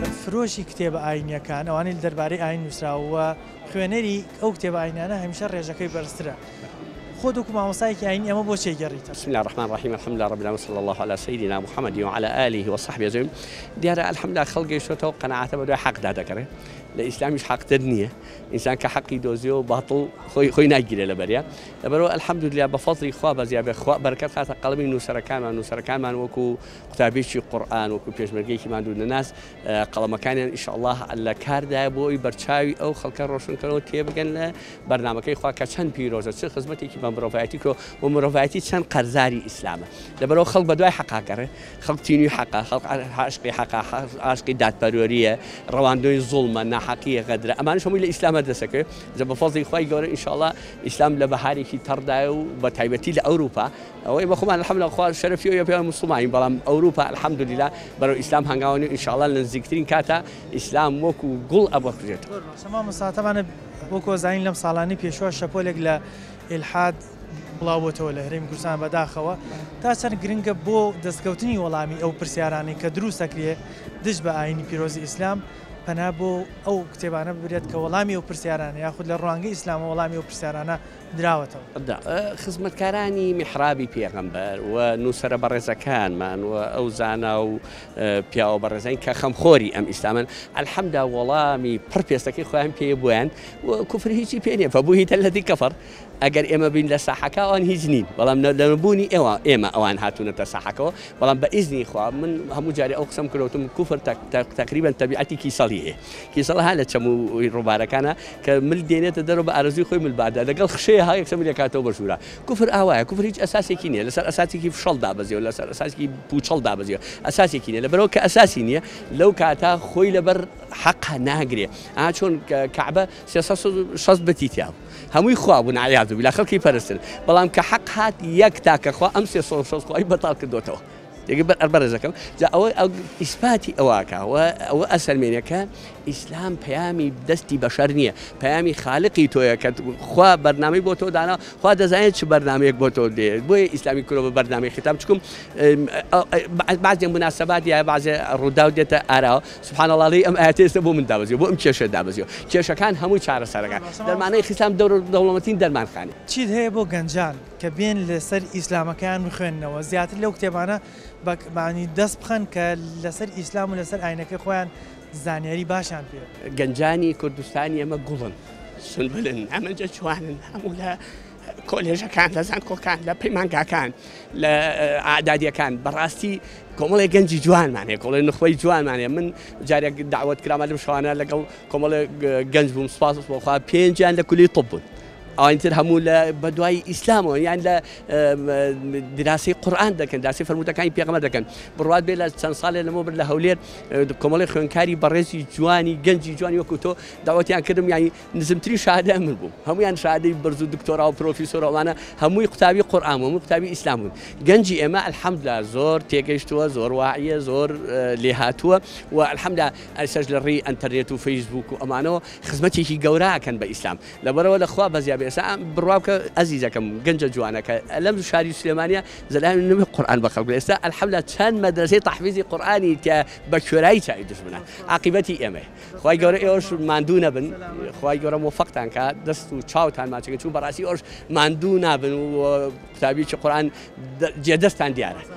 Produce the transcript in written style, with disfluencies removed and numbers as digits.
فرۆشی کتێبە ئاینیەکان ئەوانەی دەربارەی ئاین نووسراوە خوێنەری ئەو کتێبە ئاینانە هەمیشە ڕێژەکەی بەرزترە. خۆت وەکو مامۆستایەکی ئاینی ئەمە بۆ چێگەڕیتە؟ بسم الله الرحمن الرحيم الحمد لله رب العالمين وصلى الله على سيدنا محمد وعلى آله وصحبه أجمعين. دیارە الحمد لله خەڵکی شۆتەوە قەناعەتە بە دوای حەقدا دەکەڕێت. لە ئیسلامیش حەقتر نییە. ئینسان کە حەقی دۆزیەوە و باتڵ خۆی ناگیرێت لەبەریە. لەبەرەوە الحمد لله بە فەزڵی خوا بەزیابێ خوا بەرەکەت خاتە قەڵەمی نووسەرەکانمان وەکو قوتابێکی قورئان وەکو پێشمەرگەیەکی ماندوو نەناس قەڵەمەکانیان ئینشاءالله لە کاردایە بۆی بەرچاوی ئەو خەڵکە ڕۆشنکردنەوە تێبگەن لە بەرنامەکەی خوا کە چەند پیرۆزە چ خزمەتێکی بە مرۆڤایەتی کۆ و مرۆڤایەتی چەند قەرزاری ئیسلامە. لەبەرەوە خەڵک بە دوای حەقاگەڕێ، خەڵک تینوی حەقا، خەڵک عاشقی حەقا، عاشقی دادپەروەریە، ڕەواندۆی زوڵمە، ناحەقیە، غەدرە، ئەمانش هەمووی لە ئیسلامە دەسەکەوێت. جا بە فەزڵی خوای گەورە ئینشاءالله ئیسلام لە بەهارێکی تەڕدایە و بە تایبەتی لە ئەوروپا ئەوەی بەخۆمان الحەمدولله خوا شەرەفی ئەوە پێ موسڵمانین، بەڵام ئەوروپا الحەمدولله بەرەو ئیسلام هەنگاوانی ئینشاءالله لە نزیکترین کاتە ئیسلام وەکو گوڵ ئەبڕێتەوە. مامۆستا تەمانە وەکو زانین لەم ساڵانەی پێشوە شەپۆلێک لە ئیلحاد بڵاوبووەتەوە لە هەرێمی کوردستان بەداخەوە تا چەند گرنگە بۆ دەستکەوتنی وەڵامی ئەو پرسیارانەی کە دروست دەکرێت دژ بە ئاینی پیرۆزی ئیسلام پەنا بۆ ئەو کتێبانە ببرێت کە وەڵامی ئەو پرسیارانە یاخود لە ڕوانگەی ئیسلامە وەڵامی ئەو پرسیارانە دراوەتەوە. خزمەتکارانی میحرابی پێغەمبەر و نووسەرە بەڕێزەکانمان و ئەو زانا و پیاوە بەڕێزین کە خەمخۆری ئەم ئیسلامن الحەمدا وەڵامی پڕ پێستەکەی خۆیان پێ بۆیان و کوفر هیچی پێ نییە فەبوهیتە الەذی کەفەر. ئەگەر ئێمە بین لە ساحەکە ئەوان هیچ نین، بەڵام لەنبوونی ئێمە ئەوان هاتوونەتە ساحەکەەوە، بەڵام بە ئیزنی خوا من هەموو جارێ ئەو قسەم کردوتم کوفر تقریبا تەبیعەتی کیسەڵی هەیە. کیسەڵ ها لە چەموو ڕووبارەکانە کە مل دێنێتە دەرەوە بە ئارەزوی خۆی ملبادا لەگەڵ خشەیە ها یەکسەر ملێکاتەوە بەژوورە. کوفر ئاوایە، کوفر هیچ ئەساسێکی نییە، لەسەر ئەساسێکی فشەڵ دابەزیەوە، لەسەر ئەساسێکی پوچەڵ دابەزیەوە، ئەساسێکی نییە. لەبەرەوە کە ئەساسی نییە لەو کاتە خۆی لەبەر حەقا ناگرێ. چۆن کەعبە 360 بەتیتیا هەمووی خوا بوون عیاذ بالله خەڵکی پەرستن، بەڵام کە حەق هات یەک تاکە خوا ئەم 360 خوای بەتاڵ کردوتەوە. بەرزەکەم جا ئەوە ئیسپاتی ئەوواکە ئەوە ئەسەرمێنەکە ئیسلام پەیامی دەستی بەشەر نییە، پەیامی خالقی تۆیە کە خوا بەرنامەی بۆ تۆ دانا، خوا دەزانێت چ بەرنامەیەک بۆ تۆ دێت. بۆیە ئیسلامی کورۆ بە بەرنامەی خیتاب چکم بعضی مناسبات یا بعضی ڕوودا و دێتە ئاراوە سبحان الله لێ ئەم ئاەتە ئێستا بۆ من دابەزیەوە، بۆ ئەم کێشە دابەزیەوە. کێشەکان هەمووی چارەسەرەکان دەرمانەی خیسام دەوڵەمەتین دەرمانخانێ. چیت هەیە بۆ گەنجان کە بێن لەسەر ئیسلامەکان بخوێننەوە زیاتر لەو کتێبانە بەمانی دەست بخەن کە لەسەر ئیسلام و لەسەر ئاینەکەی خۆیان زانیاری باشان پێ؟ گەنجانی کوردستانی ئەمە گوڵن سنبلن، ئەمەجە جوانن، هەموو لە کۆلێژەکان لە زانکۆکان لە پەیمانگاکان لە ئاعدادیەکان بەڕاستی کۆمەڵی گەنجی جوانمانەیە، کۆڵی نخوەی جوانمانەیە. من جارێک داوەت کرامە لەم شەوانە لەگەڵ کۆمەڵی گەنج بووم سوپاس بۆخوا پێنجیان لە کولی طب بوون. ئەوانتر هەموو لە بەدوای ئیسلامەوە یان لە دراسی قورئان دەکەن، داسی فەرموودەکانی پێغەمبەر دەکەن. بڕوات بێ لە چەند ساڵێ لەمەوبر لە هەولێر کۆمەڵی خوێندکاری بەڕێزی جوانی گەنجی جوانی وەکو تۆ داوەتیان کردم، یانی نزمترین شاهادە من بووم، هەمویان شاهادەی بەرز و دکتۆرا و پرۆفیسۆر ئەوانە هەمووی قوتابی قورئان و هەمووی قوتابی ئیسلام بوون. گەنجی ئێمە الحەمدولله زۆر تێگەیشتووە، زۆر واعیە، زۆر لێهاتووە و الحەمدولله ئەسەش لە ڕێی ئەنتەرنێت و فەیسبوک و ئەمانەوە خزمەتێکی گەوراکەن بە ئیسلام. لەبەرەوە لەخوا بەزیابێ بڕواکە ئەزیزەکەم گەنجە جوانەکە لەم شاری سلێمانیا زەلای نوێ قورئان بە خەڵک ئێستا الحەمدولله چەند مەدرسەی تەحفیزی قورئانی تیا بە کوێرایی چاوی دژمنە. عاقبەتی ئێمە خوای گەورە ئێوەش ماندوو نەبن، خوای گەورە موفقتان کات، دەست و چاوتان ماچەکە چوون بەڕاستی ئەوش ماندوو نابن و قوتابیی قورئان جێدەستان دیارە.